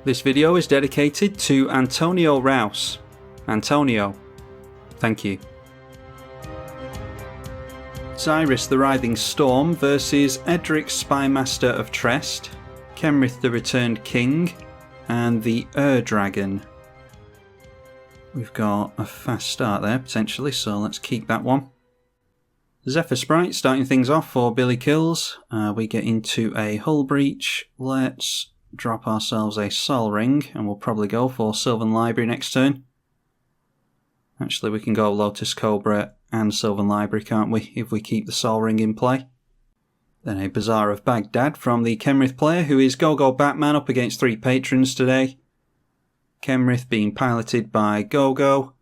This video is dedicated to Antonio Rouse. Antonio, thank you. Xyris the Writhing Storm versus Edric Spymaster of Trest, Kenrith the Returned King, and the Dragon. We've got a fast start there potentially, so let's keep that one. Zephyr Sprite starting things off for Billy Kills. We get into a Hull Breach. Let's drop ourselves a Sol Ring, and we'll probably go for Sylvan Library next turn. Actually, we can go Lotus Cobra and Sylvan Library, can't we, if we keep the Sol Ring in play. Then a Bazaar of Baghdad from the Kenrith player, who is Go-Go Batman up against 3 patrons today. Kenrith being piloted by Go-Go.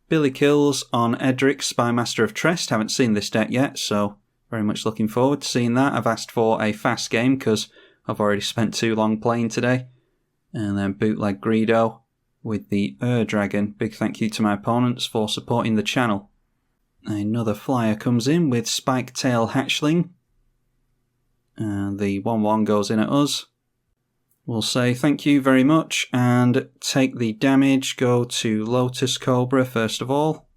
Billy Kills on Edric, Spymaster of Trest. Haven't seen this deck yet, so very much looking forward to seeing that. I've asked for a fast game because I've already spent too long playing today. And then Bootleg Greedo with the Dragon. Big thank you to my opponents for supporting the channel. Another flyer comes in with Spike-Tail Hatchling. And the 1-1 goes in at us. We'll say thank you very much and take the damage. Go to Lotus Cobra first of all.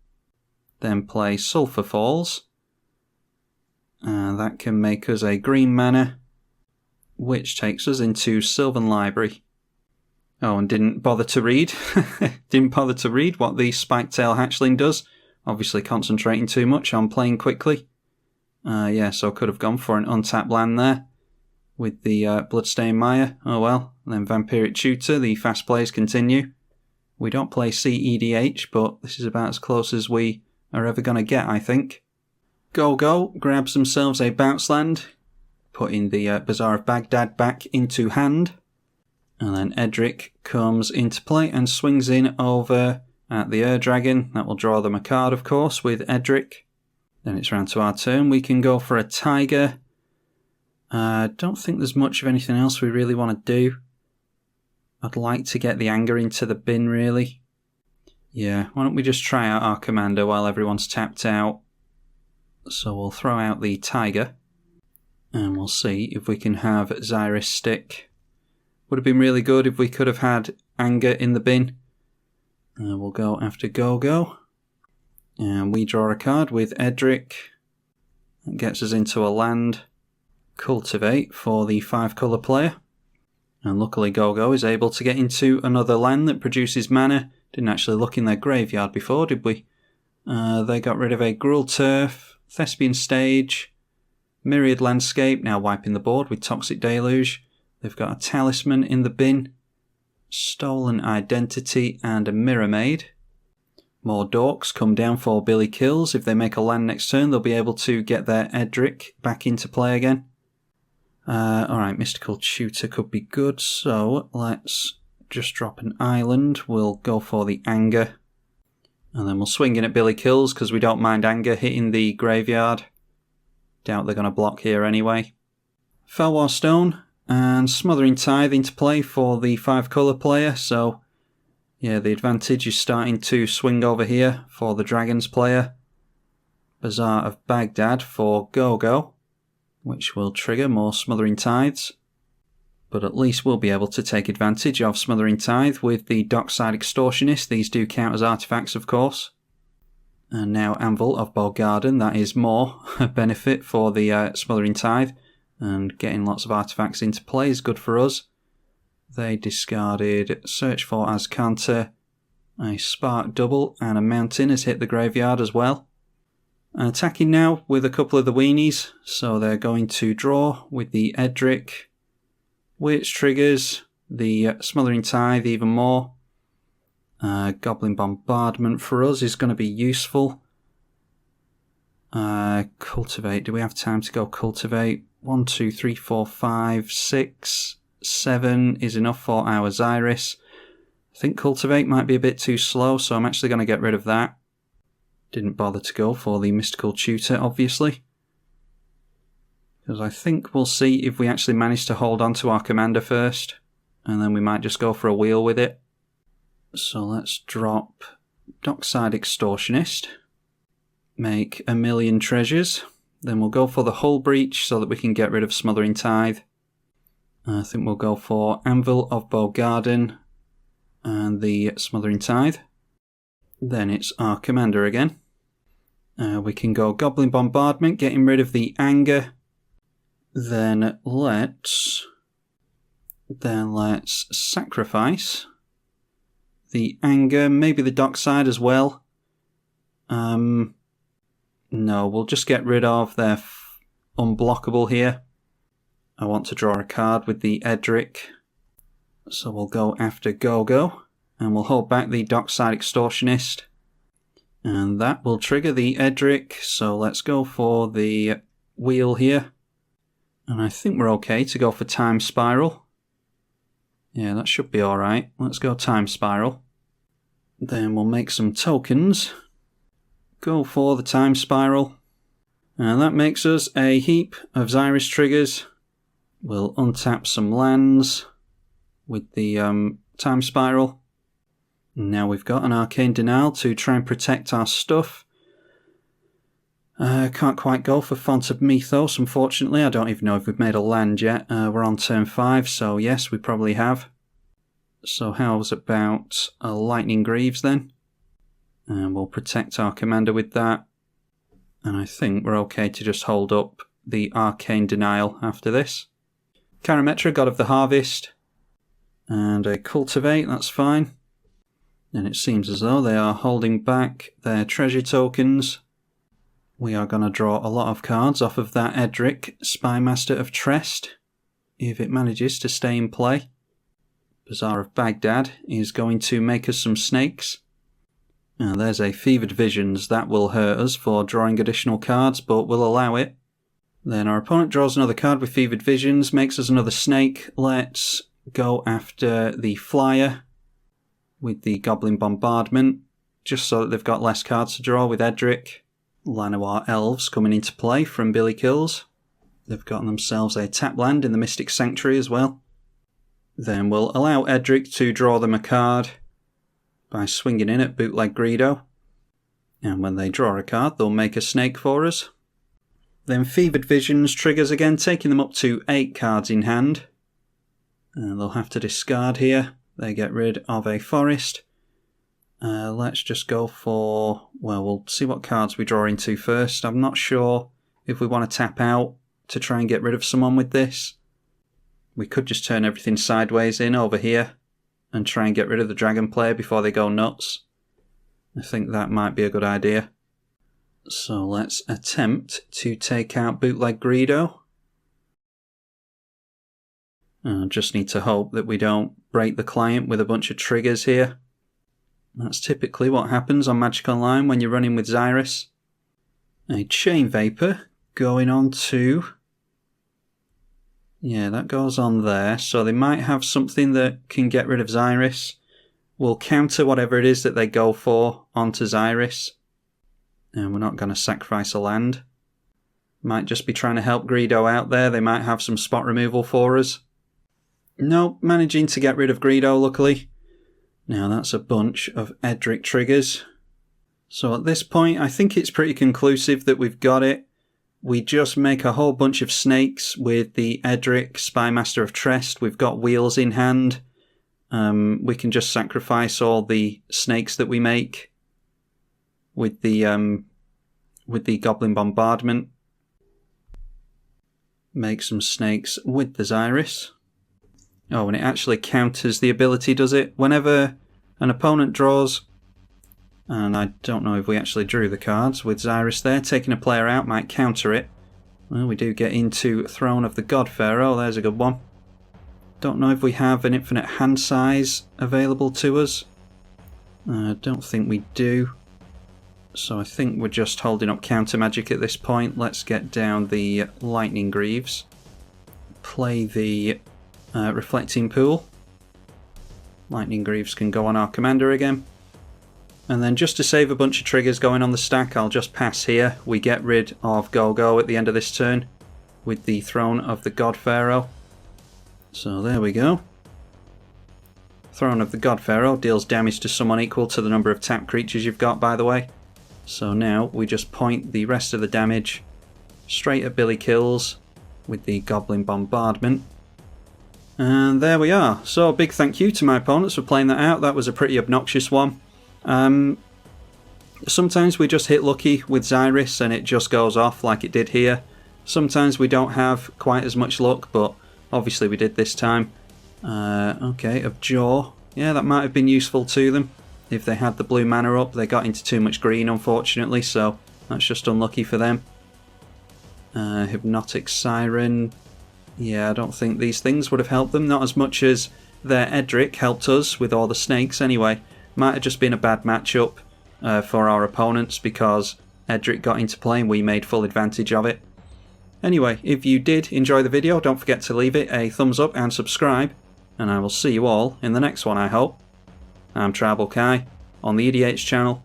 Then play Sulphur Falls. That can make us a green mana, which takes us into Sylvan Library. Oh, and didn't bother to read. Didn't bother to read what the Spike-Tail Hatchling does. Obviously concentrating too much on playing quickly. Yeah, so could have gone for an untapped land there with the Bloodstained Mire. Oh well. And then Vampiric Tutor, the fast plays continue. We don't play EDH, but this is about as close as we are ever going to get, I think. Go-Go grabs themselves a bounce land, putting the Bazaar of Baghdad back into hand. And then Edric comes into play and swings in over at the Dragon. That will draw them a card, of course, with Edric. Then it's round to our turn. We can go for a Tiger. Don't think there's much of anything else we really want to do. I'd like to get the Anger into the bin, really. Yeah, why don't we just try out our Commander while everyone's tapped out. So we'll throw out the Tiger. And we'll see if we can have Xyris stick. Would have been really good if we could have had Anger in the bin. We'll go after Go-Go. And we draw a card with Edric. That gets us into a land. Cultivate for the 5-colour player. And luckily Go-Go is able to get into another land that produces mana. Didn't actually look in their graveyard before, did we? They got rid of a Gruul Turf, Thespian Stage, Myriad Landscape, now wiping the board with Toxic Deluge. They've got a Talisman in the bin, Stolen Identity and a Mirror Maid. More Dorks come down for Billy Kills. If they make a land next turn, they'll be able to get their Edric back into play again. Alright, Mystical Tutor could be good, so let's just drop an island. We'll go for the Anger. And then we'll swing in at Billy Kills because we don't mind Anger hitting the graveyard. Doubt they're going to block here anyway. Felwar Stone and Smothering Tithe into play for the 5-colour player, so yeah, the advantage is starting to swing over here for the Dragons player. Bazaar of Baghdad for Go-Go, which will trigger more Smothering Tithes. But at least we'll be able to take advantage of Smothering Tithe with the Dockside Extortionist. These do count as artifacts, of course. And now Anvil of Bugden. That is more benefit for the Smothering Tithe. And getting lots of artifacts into play is good for us. They discarded Search for Azcanta. A Spark Double and a Mountain has hit the graveyard as well. Attacking now with a couple of the weenies. So they're going to draw with the Edric, which triggers the Smothering Tithe even more. Goblin Bombardment for us is going to be useful. Cultivate. Do we have time to go Cultivate? 1, 2, 3, 4, 5, 6, 7 is enough for our Xyris. I think Cultivate might be a bit too slow, so I'm actually going to get rid of that. Didn't bother to go for the Mystical Tutor, obviously. Because I think we'll see if we actually manage to hold on to our commander first. And then we might just go for a wheel with it. So let's drop Dockside Extortionist. Make 1,000,000 treasures. Then we'll go for the Hull Breach so that we can get rid of Smothering Tithe. I think we'll go for Anvil of Bugden and the Smothering Tithe. Then it's our commander again. We can go Goblin Bombardment, getting rid of the anger. Then let's sacrifice the anger, maybe the Dockside as well. No, we'll just get rid of their unblockable here. I want to draw a card with the Edric. So we'll go after Go-Go. And we'll hold back the Dockside Extortionist. And that will trigger the Edric. So let's go for the wheel here. And I think we're okay to go for Time Spiral. Yeah, that should be alright. Let's go Time Spiral. Then we'll make some tokens. Go for the Time Spiral. And that makes us a heap of Xyris triggers. We'll untap some lands with the Time Spiral. Now we've got an Arcane Denial to try and protect our stuff. Can't quite go for Font of Mythos, unfortunately. I don't even know if we've made a land yet. We're on turn 5, so yes, we probably have. So how's about a Lightning Greaves then? And we'll protect our commander with that. And I think we're okay to just hold up the Arcane Denial after this. Karametra, God of the Harvest. And a Cultivate, that's fine. And it seems as though they are holding back their treasure tokens. We are going to draw a lot of cards off of that Edric, Spymaster of Trest, if it manages to stay in play. Bazaar of Baghdad is going to make us some snakes. Now there's a Fevered Visions. That will hurt us for drawing additional cards, but we'll allow it. Then our opponent draws another card with Fevered Visions, makes us another snake. Let's go after the Flyer with the Goblin Bombardment, just so that they've got less cards to draw with Edric. Llanowar Elves coming into play from Billy Kills. They've gotten themselves a tap land in the Mystic Sanctuary as well. Then we'll allow Edric to draw them a card by swinging in at Bootleg Greedo. And when they draw a card, they'll make a snake for us. Then Fevered Visions triggers again, taking them up to 8 cards in hand. And they'll have to discard here. They get rid of a forest. Let's just go for... Well, we'll see what cards we draw into first. I'm not sure if we want to tap out to try and get rid of someone with this. We could just turn everything sideways in over here and try and get rid of the dragon player before they go nuts. I think that might be a good idea. So let's attempt to take out Bootleg Greedo. I just need to hope that we don't break the client with a bunch of triggers here. That's typically what happens on Magic Online when you're running with Xyris. A Chain Vapor going on to... Yeah, that goes on there. So they might have something that can get rid of Xyris. We'll counter whatever it is that they go for onto Xyris. And we're not going to sacrifice a land. Might just be trying to help Greedo out there. They might have some spot removal for us. Nope, managing to get rid of Greedo, luckily. Now that's a bunch of Edric triggers. So at this point, I think it's pretty conclusive that we've got it. We just make a whole bunch of snakes with the Edric, Spymaster of Trest. We've got wheels in hand. We can just sacrifice all the snakes that we make with the Goblin Bombardment. Make some snakes with the Xyris. Oh, and it actually counters the ability, does it? Whenever an opponent draws, and I don't know if we actually drew the cards with Xyris there, taking a player out might counter it. Well, we do get into Throne of the God Pharaoh, there's a good one. Don't know if we have an infinite hand size available to us. I don't think we do. So I think we're just holding up counter magic at this point. Let's get down the Lightning Greaves. Play the Reflecting Pool. Lightning Greaves can go on our commander again. And then just to save a bunch of triggers going on the stack, I'll just pass here. We get rid of Go-Go at the end of this turn. with the Throne of the God Pharaoh. So there we go. Throne of the God Pharaoh deals damage to someone equal to the number of tapped creatures you've got, by the way. So now we just point the rest of the damage straight at Billy Kills with the Goblin Bombardment. And there we are. So a big thank you to my opponents for playing that out. That was a pretty obnoxious one. Sometimes we just hit lucky with Xyris and it just goes off like it did here. Sometimes we don't have quite as much luck, but obviously we did this time. Okay, of Jaw. Yeah, that might have been useful to them. If they had the blue mana up, they got into too much green, unfortunately, so that's just unlucky for them. Hypnotic Siren. Yeah, I don't think these things would have helped them, not as much as their Edric helped us with all the snakes anyway. Might have just been a bad matchup for our opponents because Edric got into play and we made full advantage of it. Anyway, if you did enjoy the video, don't forget to leave it a thumbs up and subscribe, and I will see you all in the next one, I hope. I'm tribalkai on the EDH channel.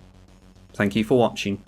Thank you for watching.